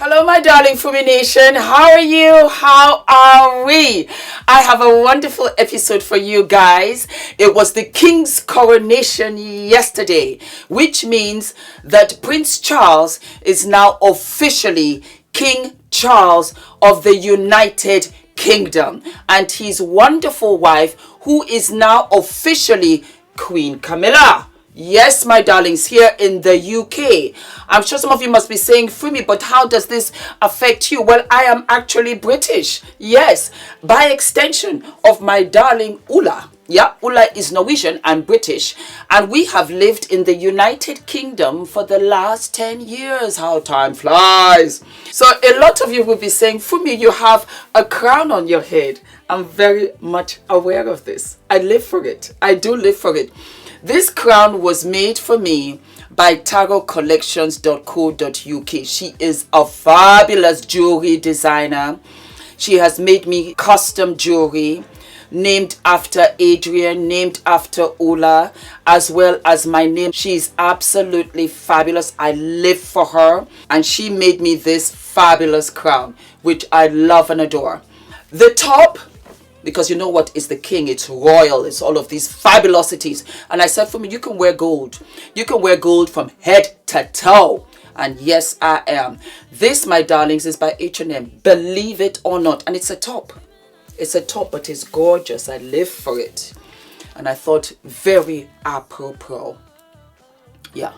Hello, my darling Fumi Nation. How are you? How are we? I have a wonderful episode for you guys. It was the King's coronation yesterday, which means that Prince Charles is now officially King Charles of the United Kingdom, and his wonderful wife, who is now officially Queen Camilla. Yes, my darlings, here in the UK. I'm sure some of you must be saying, Fumi, but how does this affect you? Well, I am actually British. Yes, by extension of my darling Ola. Yeah, Ola is Norwegian and British. And we have lived in the United Kingdom for the last 10 years. How time flies. So a lot of you will be saying, Fumi, you have a crown on your head. I'm very much aware of this. I live for it. I do live for it. This crown was made for me by tarotcollections.co.uk. She is a fabulous jewelry designer. She has made me custom jewelry named after Adrian, named after Ola, as well as my name. She's absolutely fabulous. I live for her, and she made me this fabulous crown, which I love and adore. The top, because you know what is the king, it's royal, it's all of these fabulosities. And I said, for me, you can wear gold. You can wear gold from head to toe. And yes, I am. This, my darlings, is by H&M. Believe it or not. And it's a top. It's a top, but it's gorgeous. I live for it. And I thought, very apropos. Yeah.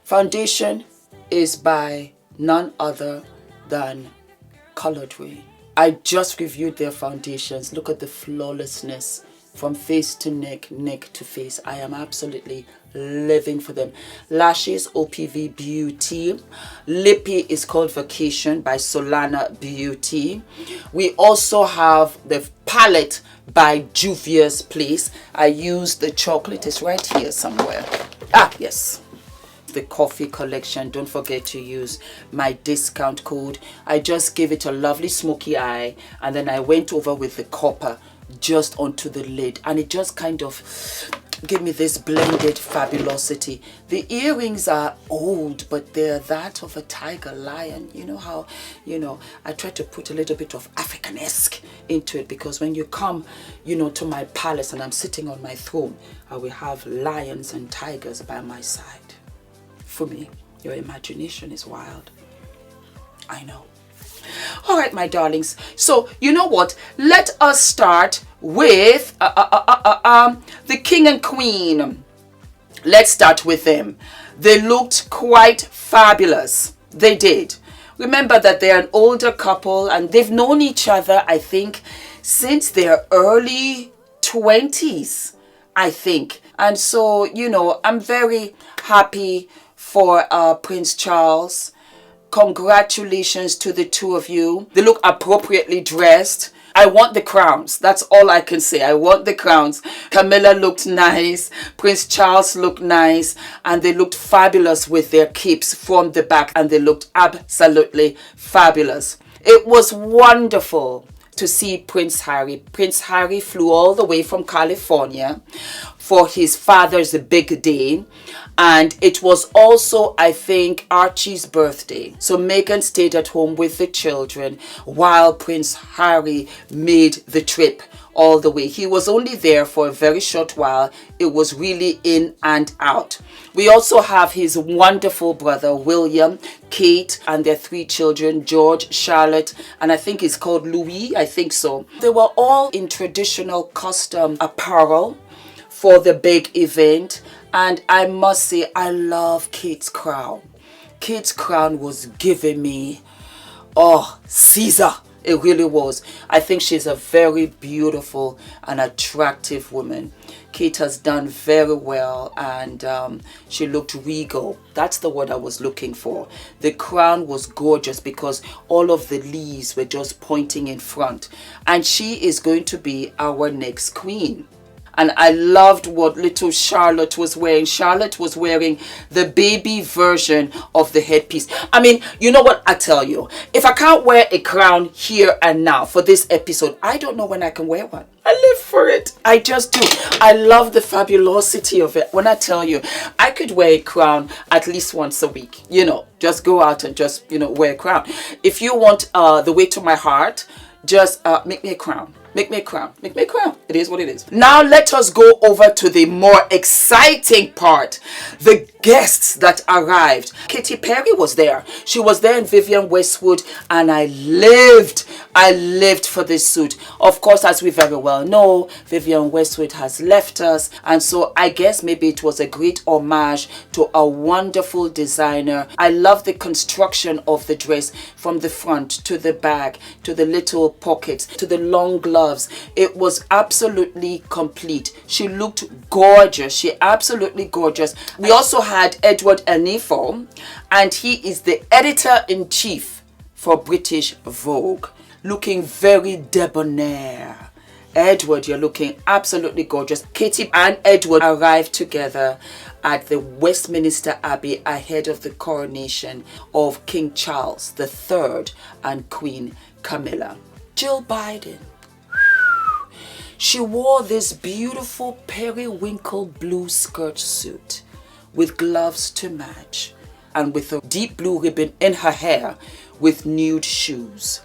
Foundation is by none other than COLOURPOP. I just reviewed their foundations. Look at the flawlessness from face to neck, neck to face. I am absolutely living for them. Lashes, OPV Beauty. Lippy is called Vacation by Solana Beauty. We also have the palette by JUVIAS Place. I used the chocolate. It's right here somewhere. Ah, yes. The coffee collection. Don't forget to use my discount code. I just gave it a lovely smoky eye, and then I went over with the copper just onto the lid, and it just kind of gave me this blended fabulosity. The earrings are old, but they're that of a tiger lion. You know how, I try to put a little bit of African-esque into it, because when you come, to my palace and I'm sitting on my throne, I will have lions and tigers by my side. For me, your imagination is wild. I know. All right, my darlings. So, you know what? Let us start with the king and queen. Let's start with them. They looked quite fabulous. They did. Remember that they're an older couple and they've known each other, I think, since their early 20s, I think. And so, I'm very happy for Prince Charles. Congratulations to the two of you. They look appropriately dressed. I want the crowns. That's all I can say. I want the crowns. Camilla looked nice. Prince Charles looked nice. And they looked fabulous with their capes from the back. And they looked absolutely fabulous. It was wonderful to see Prince Harry. Prince Harry flew all the way from California for his father's big day. And it was also, I think, Archie's birthday. So Meghan stayed at home with the children while Prince Harry made the trip all the way. He was only there for a very short while. It was really in and out. We also have his wonderful brother, William, Kate, and their 3 children, George, Charlotte, and I think it's called Louis. I think so. They were all in traditional custom apparel for the big event. And I must say, I love Kate's crown. Kate's crown was giving me, Caesar. It really was. I think she's a very beautiful and attractive woman. Kate has done very well, and she looked regal. That's the word I was looking for. The crown was gorgeous because all of the leaves were just pointing in front. And she is going to be our next queen. And I loved what little Charlotte was wearing. Charlotte was wearing the baby version of the headpiece. I mean, you know what I tell you? If I can't wear a crown here and now for this episode, I don't know when I can wear one. I live for it. I just do. I love the fabulosity of it. When I tell you, I I could wear a crown at least once a week, you know, just go out and just, you know, wear a crown. If you want the way to my heart, just make me a crown. Make me a crown. Make me a crown. It is what it is. Now let us go over to the more exciting part. The guests that arrived. Katy Perry was there. She was there in Vivienne Westwood, and I lived for this suit. Of course, as we very well know, Vivienne Westwood has left us, and so I guess maybe it was a great homage to a wonderful designer. I love the construction of the dress, from the front to the back to the little pockets to the long gloves. It was absolutely complete. She looked gorgeous. She absolutely gorgeous. We also had Edward Enifo, and he is the editor-in-chief for British Vogue, looking very debonair. Edward, you're looking absolutely gorgeous. Katy and Edward arrived together at the Westminster Abbey ahead of the coronation of King Charles III and Queen Camilla. Jill Biden. She wore this beautiful periwinkle blue skirt suit with gloves to match, and with a deep blue ribbon in her hair with nude shoes.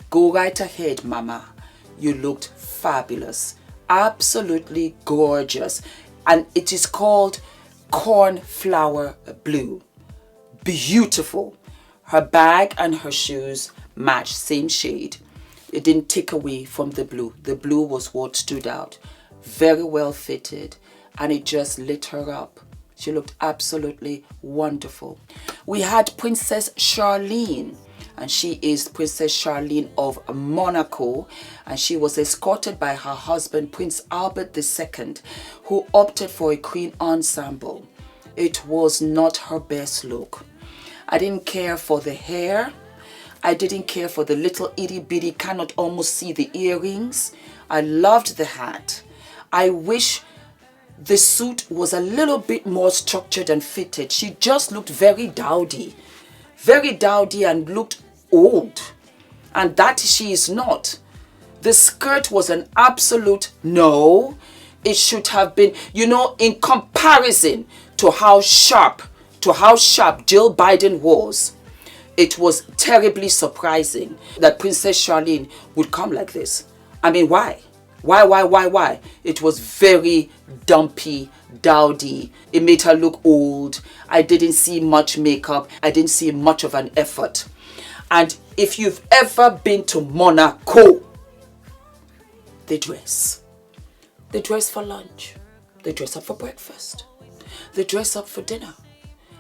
Go right ahead, Mama. You looked fabulous. Absolutely gorgeous. And it is called cornflower blue. Beautiful. Her bag and her shoes matched, same shade. It didn't take away from the blue. The blue was what stood out. Very well fitted, and it just lit her up. She looked absolutely wonderful. We had Princess Charlene, and she is Princess Charlene of Monaco, and she was escorted by her husband, Prince Albert II, who opted for a queen ensemble. It was not her best look. I didn't care for the hair. I didn't care for the little itty bitty, cannot almost see the earrings. I loved the hat. I wish the suit was a little bit more structured and fitted. She just looked very dowdy and looked old. And that she is not. The skirt was an absolute no. It should have been, you know, in comparison to how sharp Jill Biden was. It was terribly surprising that Princess Charlene would come like this. I mean, why? Why? It was very dumpy, dowdy. It made her look old. I didn't see much makeup. I didn't see much of an effort. And if you've ever been to Monaco, they dress for lunch. They dress up for breakfast. They dress up for dinner.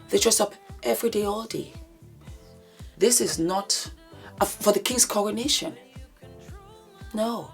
They dress up every day, all day. This is not for the king's coronation. No.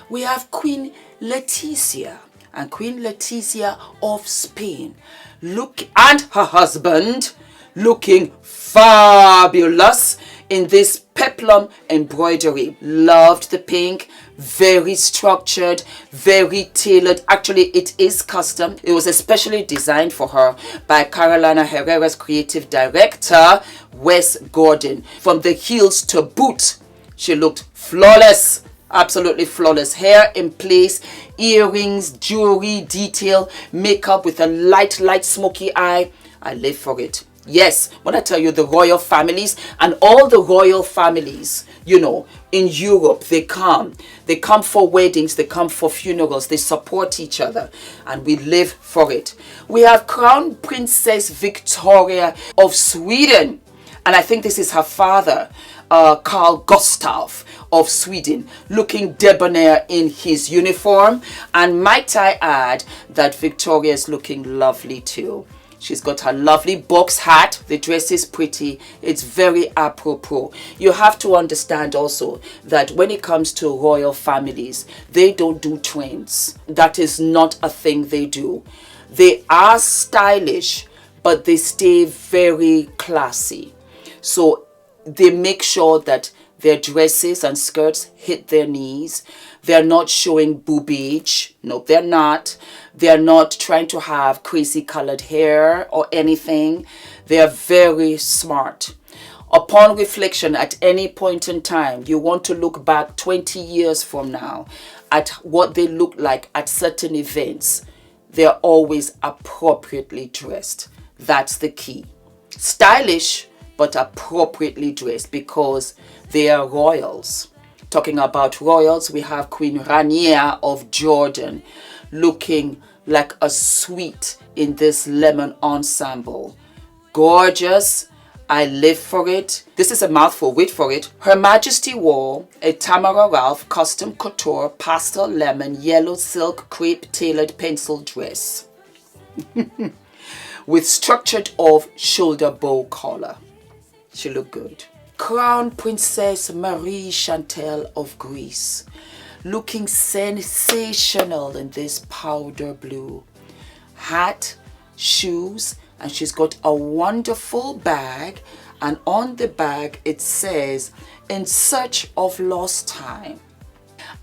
We have Queen Letizia, and Queen Letizia of Spain, and her husband looking fabulous in this peplum embroidery. Loved the pink. Very structured, very tailored. Actually, it is custom. It was especially designed for her by Carolina Herrera's creative director, Wes Gordon. From the heels to boot, she looked flawless. Absolutely flawless. Hair in place, earrings, jewelry, detail, makeup with a light smoky eye. I live for it. Yes, when I tell you the royal families, and all the royal families, you know, in Europe, they come for weddings, they come for funerals, they support each other, and we live for it. We have Crown Princess Victoria of Sweden, and I think this is her father, Carl Gustaf of Sweden, looking debonair in his uniform. And might I add that Victoria is looking lovely too. She's got her lovely box hat. The dress is pretty. It's very apropos. You have to understand also that when it comes to royal families, they don't do trends. That is not a thing they do. They are stylish, but they stay very classy. So they make sure that their dresses and skirts hit their knees. They're not showing boobage. No, they're not. They're not trying to have crazy colored hair or anything. They are very smart. Upon reflection, at any point in time, you want to look back 20 years from now at what they look like at certain events, they're always appropriately dressed. That's the key. Stylish, but appropriately dressed, because they are royals. Talking about royals, we have Queen Rania of Jordan looking like a sweet in this lemon ensemble. Gorgeous. I live for it. This is a mouthful. Wait for it. Her Majesty wore a Tamara Ralph custom couture pastel lemon yellow silk crepe tailored pencil dress with structured off shoulder bow collar. She looked good. Crown Princess Marie Chantal of Greece, looking sensational in this powder blue. Hat, shoes, and she's got a wonderful bag, and on the bag it says "In Search of Lost Time,"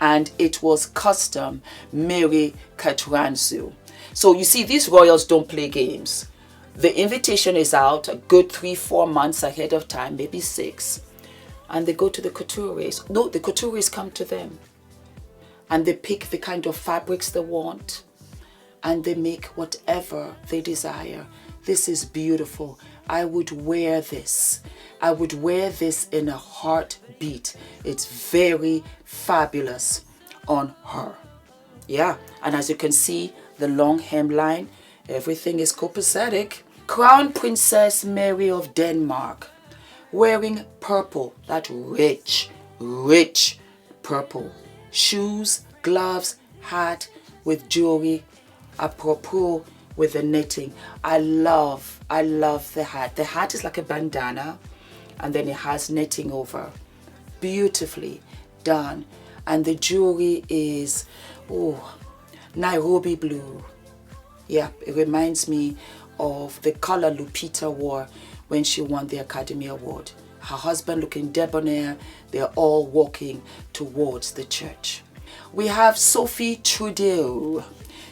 and it was custom Mary Katranzu. So you see, these royals don't play games. The invitation is out a good 3-4 months ahead of time, maybe 6, and they go to the couturiers. No, the couturiers come to them, and they pick the kind of fabrics they want, and they make whatever they desire. This is beautiful. I would wear this. I would wear this in a heartbeat. It's very fabulous on her. Yeah, and as you can see, the long hemline, everything is copacetic. Crown Princess Mary of Denmark, wearing purple, that rich purple. Shoes, gloves, hat with jewelry, apropos with the knitting. I love the hat. The hat is like a bandana, and then it has knitting over. Beautifully done. And the jewelry is, oh, Nairobi blue. Yeah, it reminds me of the color Lupita wore when she won the Academy Award. Her husband looking debonair. They're all walking towards the church. We have Sophie Trudeau.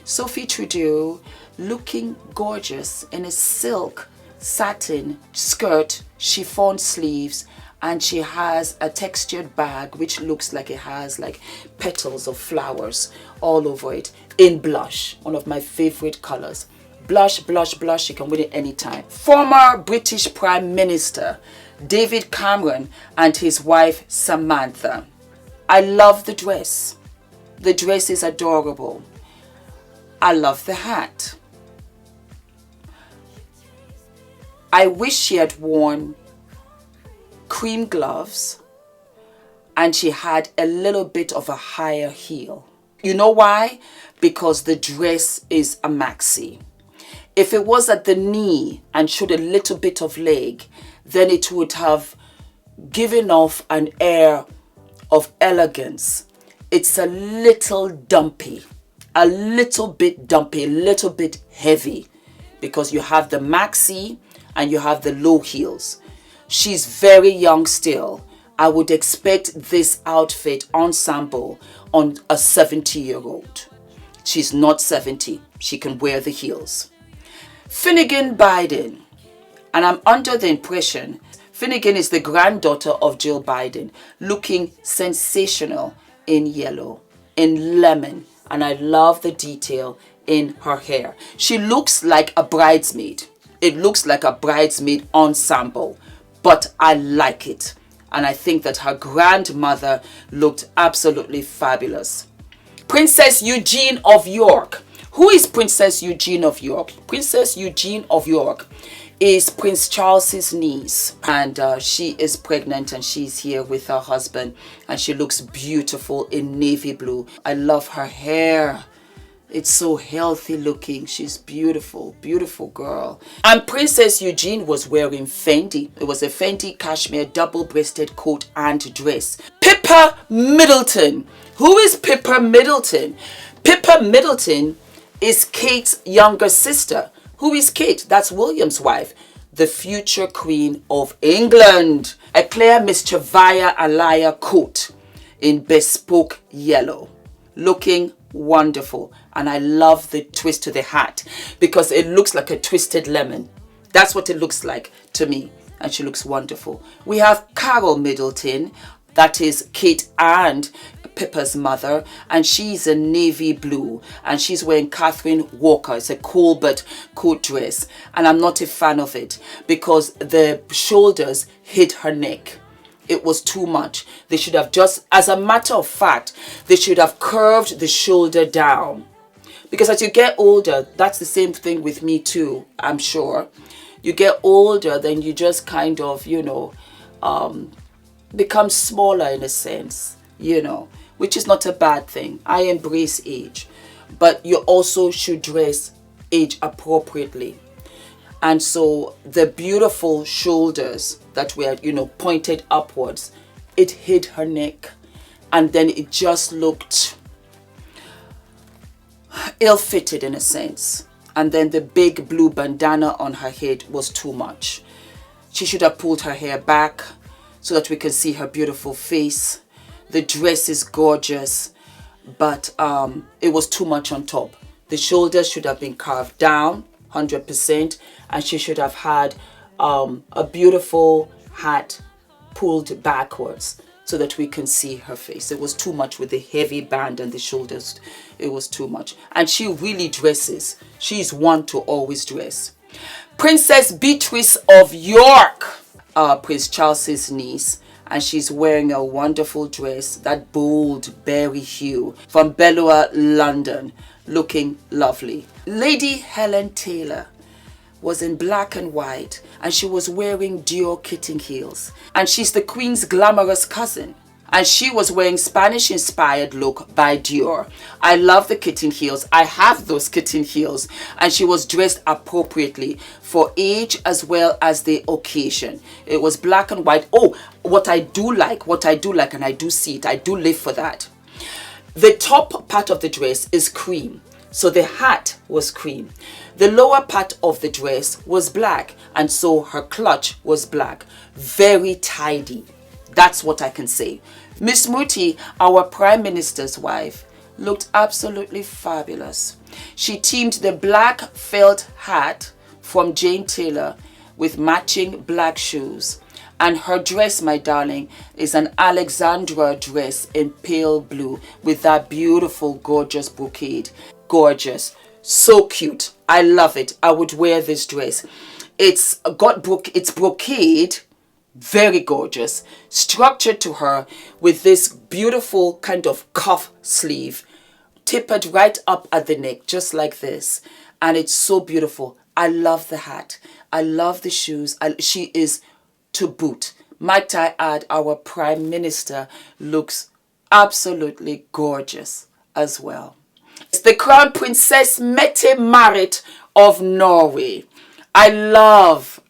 Sophie Trudeau looking gorgeous in a silk satin skirt, chiffon sleeves, and she has a textured bag which looks like it has like petals of flowers all over it, in blush, one of my favorite colors. Blush, blush, blush. You can win it anytime. Former British Prime Minister David Cameron and his wife Samantha. I love the dress. The dress is adorable. I love the hat. I wish she had worn cream gloves and she had a little bit of a higher heel. You know why? Because the dress is a maxi. If it was at the knee and showed a little bit of leg, then it would have given off an air of elegance. It's a little dumpy, a little bit dumpy, a little bit heavy, because you have the maxi and you have the low heels. She's very young still. I would expect this outfit ensemble on a 70-year-old. She's not 70. She can wear the heels. Finnegan Biden. And I'm under the impression Finnegan is the granddaughter of Jill Biden, looking sensational in yellow, in lemon. And I love the detail in her hair. She looks like a bridesmaid. It looks like a bridesmaid ensemble, but I like it. And I think that her grandmother looked absolutely fabulous. Princess Eugenie of York. Who is Princess Eugenie of York? Princess Eugenie of York is Prince Charles's niece, and she is pregnant and she's here with her husband, and she looks beautiful in navy blue. I love her hair. It's so healthy looking. She's beautiful, beautiful girl. And Princess Eugenie was wearing Fendi. It was a Fendi cashmere double-breasted coat and dress. Pippa Middleton. Who is Pippa Middleton? Pippa Middleton is Kate's younger sister. Who is Kate? That's William's wife, the future Queen of England. A Claire Miss Chavaya Alaya coat in bespoke yellow, looking wonderful. And I love the twist to the hat because it looks like a twisted lemon. That's what it looks like to me, and she looks wonderful. We have Carol Middleton, That is Kate and Pippa's mother, and she's a navy blue, and she's wearing Catherine Walker. It's a Colbert coat dress, and I'm not a fan of it because the shoulders hid her neck. It was too much. They should have just, as a matter of fact, they should have curved the shoulder down. Because as you get older, that's the same thing with me too, I'm sure. You get older, then you just kind of, you know, become smaller in a sense, you know, which is not a bad thing. I embrace age, but you also should dress age appropriately. And so the beautiful shoulders that were, you know, pointed upwards, it hid her neck, and then it just looked ill-fitted in a sense. And then the big blue bandana on her head was too much. She should have pulled her hair back so that we can see her beautiful face. The dress is gorgeous, but it was too much on top. The shoulders should have been carved down 100%, and she should have had a beautiful hat pulled backwards so that we can see her face. It was too much with the heavy band and the shoulders. It was too much. And she really dresses. She's one to always dress. Princess Beatrice of York, Prince Charles's niece, and she's wearing a wonderful dress, that bold berry hue from Bellower, London, looking lovely. Lady Helen Taylor was in black and white, and she was wearing Dior kitten heels, and she's the Queen's glamorous cousin, and she was wearing Spanish inspired look by Dior. I love the kitten heels. I have those kitten heels, and she was dressed appropriately for age as well as the occasion. It was black and white. Oh, what I do like, and I do see it, I do live for that. The top part of the dress is cream, so the hat was cream. The lower part of the dress was black, and so her clutch was black. Very tidy. That's what I can say. Miss Muti, our Prime Minister's wife, looked absolutely fabulous. She teamed the black felt hat from Jane Taylor with matching black shoes. And her dress, my darling, is an Alexandra dress in pale blue with that beautiful, gorgeous brocade. Gorgeous. So cute. I love it. I would wear this dress. It's brocade, very gorgeous, structured to her with this beautiful kind of cuff sleeve, tapered right up at the neck, just like this. And it's so beautiful. I love the hat. I love the shoes. She is to boot. Might I add, our Prime Minister looks absolutely gorgeous as well. It's the Crown Princess Mette-Marit of Norway. I love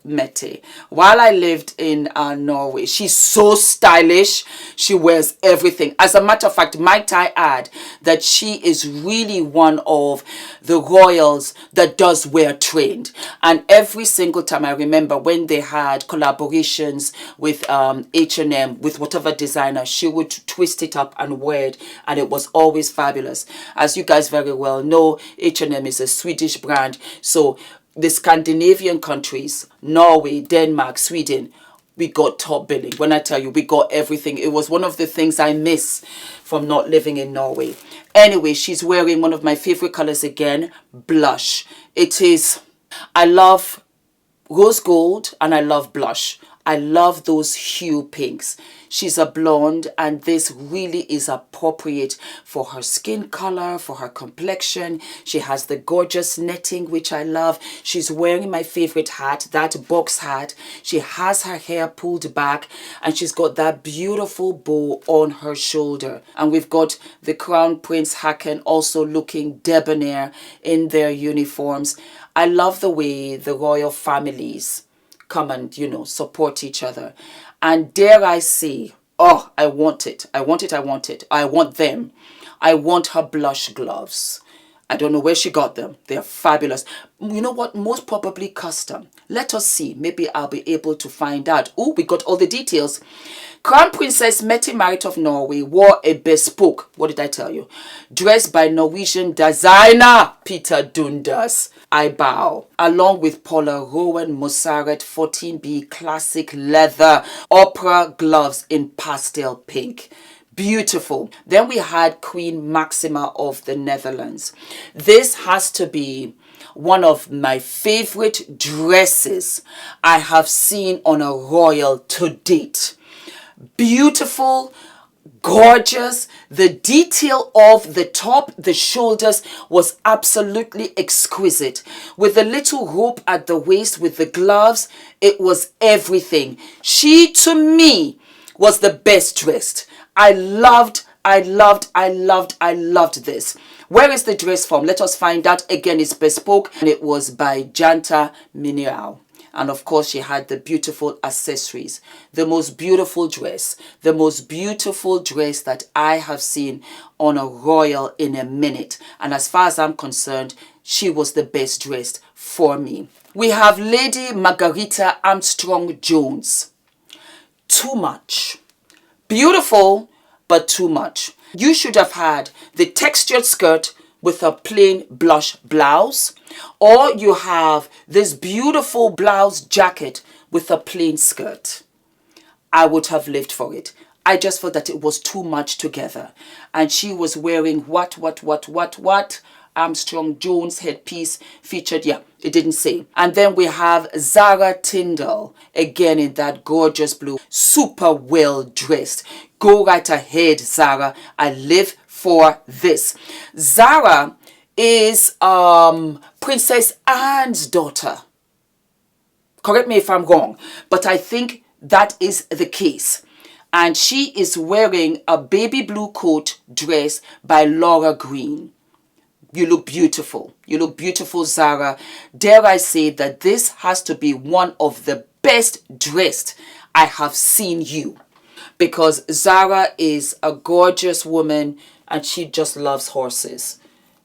Mette. While I lived in Norway, she's so stylish. She wears everything. As a matter of fact, might I add that she is really one of the royals that does wear trained. And every single time, I remember when they had collaborations with H&M, with whatever designer, she would twist it up and wear it, and it was always fabulous. As you guys very well know, H&M is a Swedish brand. So the Scandinavian countries, Norway, Denmark, Sweden, we got top billing. When I tell you, we got everything. It was one of the things I miss from not living in Norway. Anyway, she's wearing one of my favorite colors again, blush. I love rose gold and I love blush. I love those hue pinks. She's a blonde, and this really is appropriate for her skin color, for her complexion. She has the gorgeous netting, which I love. She's wearing my favorite hat, that box hat. She has her hair pulled back, and she's got that beautiful bow on her shoulder. And we've got the Crown Prince Haakon also looking debonair in their uniforms. I love the way the royal families come and, you know, support each other. And dare I say, oh, I want it. I want them. I want her blush gloves. I don't know where she got them. They're fabulous. You know what? Most probably custom. Let us see. Maybe I'll be able to find out. Oh, we got all the details. Crown Princess Mette-Marit of Norway wore a bespoke, what did I tell you? Dress by Norwegian designer Peter Dundas. I bow. Along with Paula Rowan Mossarret 14B classic leather opera gloves in pastel pink. Beautiful. Then we had Queen Maxima of the Netherlands. This has to be one of my favorite dresses I have seen on a royal to date. Beautiful, gorgeous. The detail of the top, the shoulders was absolutely exquisite. With the little rope at the waist, with the gloves, it was everything. She, to me, was the best dressed. I loved this. Where is the dress from? Let us find out. Again, it's bespoke, and it was by Janta Mineral. And of course, she had the beautiful accessories. The most beautiful dress. The most beautiful dress that I have seen on a royal in a minute. And as far as I'm concerned, she was the best dressed for me. We have Lady Margarita Armstrong Jones. Too much. Beautiful, but too much. You should have had the textured skirt with a plain blush blouse, or you have this beautiful blouse jacket with a plain skirt. I would have lived for it. I just felt that it was too much together. And she was wearing what? Armstrong Jones headpiece featured, yeah, it didn't say. And then we have Zara Tindall, again in that gorgeous blue, super well dressed. Go right ahead, Zara. I live for this. Zara is Princess Anne's daughter. Correct me if I'm wrong, but I think that is the case. And she is wearing a baby blue coat dress by Laura Green. You look beautiful. You look beautiful, Zara. Dare I say that this has to be one of the best dressed I have seen you. Because Zara is a gorgeous woman and she just loves horses.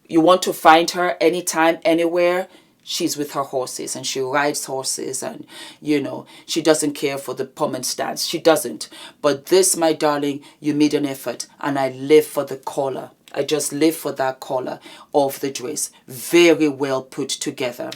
You want to find her anytime, anywhere, she's with her horses and she rides horses, and you know, she doesn't care for the pommel stance. She doesn't. But this, my darling, you made an effort, and I live for the collar. I just live for that collar of the dress. Very well put together.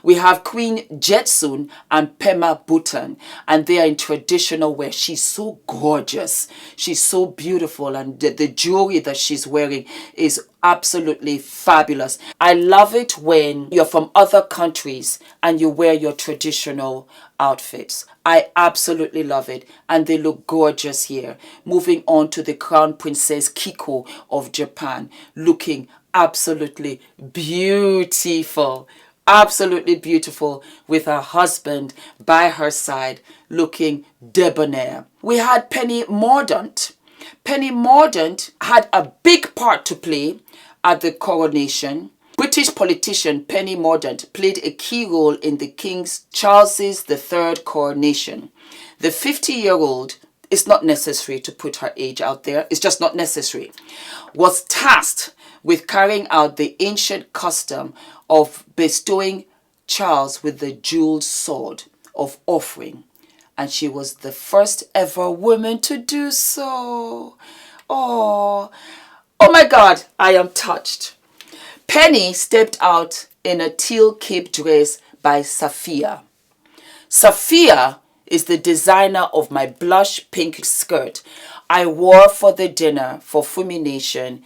We have Queen Jetsun and Pema Bhutan, and they are in traditional wear. She's so gorgeous. She's so beautiful, and the jewelry that she's wearing is absolutely fabulous. I love it when you're from other countries and you wear your traditional outfits. I absolutely love it, and they look gorgeous here. Moving on to the Crown Princess Kiko of Japan, looking absolutely beautiful. Absolutely beautiful, with her husband by her side, looking debonair. We had Penny Mordaunt. Penny Mordaunt had a big part to play at the coronation. British politician Penny Mordaunt played a key role in the King Charles III coronation. The 50-year-old, it's not necessary to put her age out there, it's just not necessary, was tasked with carrying out the ancient custom of bestowing Charles with the jeweled sword of offering. And she was the first ever woman to do so. Oh my God, I am touched. Penny stepped out in a teal cape dress by Safiya. Safiya is the designer of my blush pink skirt I wore for the dinner for Fumination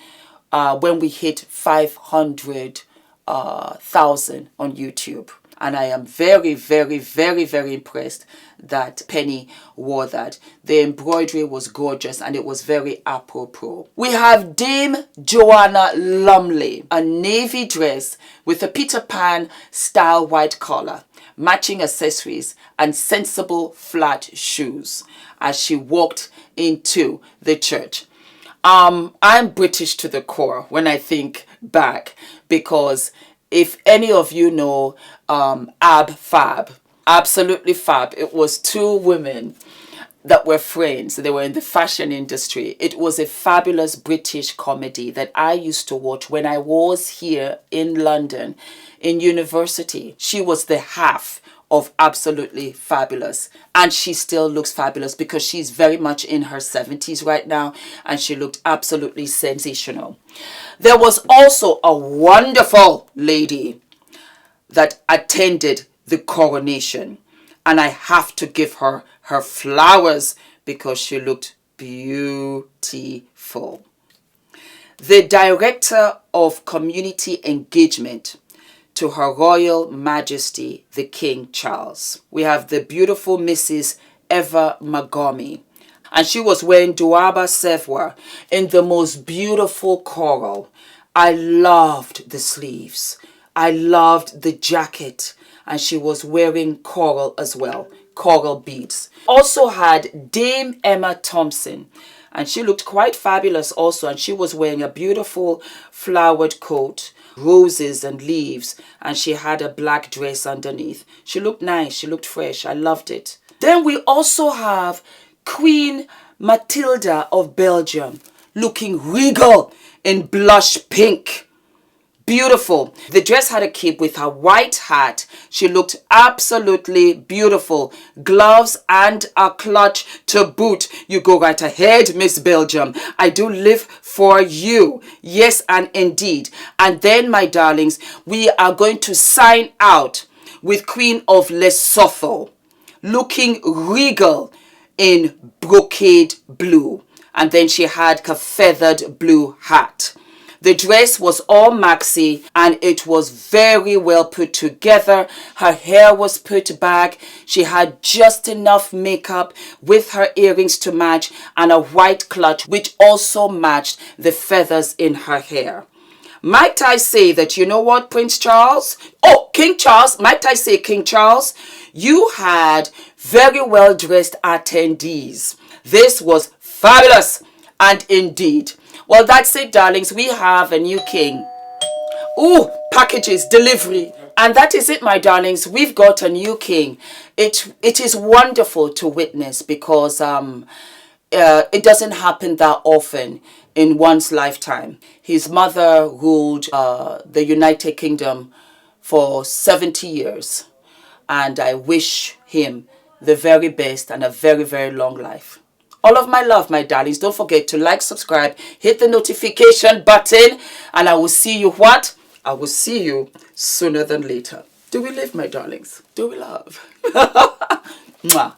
when we hit 500,000 on YouTube. And I am very, very, very, very impressed that Penny wore that. The embroidery was gorgeous and it was very apropos. We have Dame Joanna Lumley, a navy dress with a Peter Pan style white collar, matching accessories and sensible flat shoes as she walked into the church. I'm British to the core when I think back, because if any of you know Fab, absolutely fab. It was two women that were friends. They were in the fashion industry. It was a fabulous British comedy that I used to watch when I was here in London in university. She was the half of absolutely fabulous, and she still looks fabulous because she's very much in her 70s right now, and she looked absolutely sensational. There was also a wonderful lady that attended the coronation. And I have to give her her flowers because she looked beautiful. The Director of Community Engagement to Her Royal Majesty the King Charles. We have the beautiful Mrs. Eva Magomi. And she was wearing Douaba Sevwa in the most beautiful coral. I loved the sleeves. I loved the jacket. And she was wearing coral as well. Coral beads. Also had Dame Emma Thompson. And she looked quite fabulous also. And she was wearing a beautiful flowered coat, roses and leaves. And she had a black dress underneath. She looked nice. She looked fresh. I loved it. Then we also have Queen Matilda of Belgium, looking regal in blush pink. Beautiful. The dress had a cape with her white hat. She looked absolutely beautiful. Gloves and a clutch to boot. You go right ahead, Miss Belgium. I do live for you. Yes, and indeed. And then, my darlings, we are going to sign out with Queen of Lesotho, looking regal in brocade blue. And then she had a feathered blue hat. The dress was all maxi and it was very well put together. Her hair was put back. She had just enough makeup with her earrings to match and a white clutch which also matched the feathers in her hair. Might I say that, you know what, Prince Charles? Oh, King Charles. Might I say King Charles? You had very well dressed attendees. This was fabulous. And indeed. Well, that's it, darlings. We have a new king. Ooh, packages, delivery. And that is it, my darlings. We've got a new king. It is wonderful to witness because it doesn't happen that often in one's lifetime. His mother ruled the United Kingdom for 70 years. And I wish him the very best and a very, very long life. All of my love, my darlings. Don't forget to like, subscribe, hit the notification button, and I will see you what? I will see you sooner than later. Do we live, my darlings? Do we love? Mwah.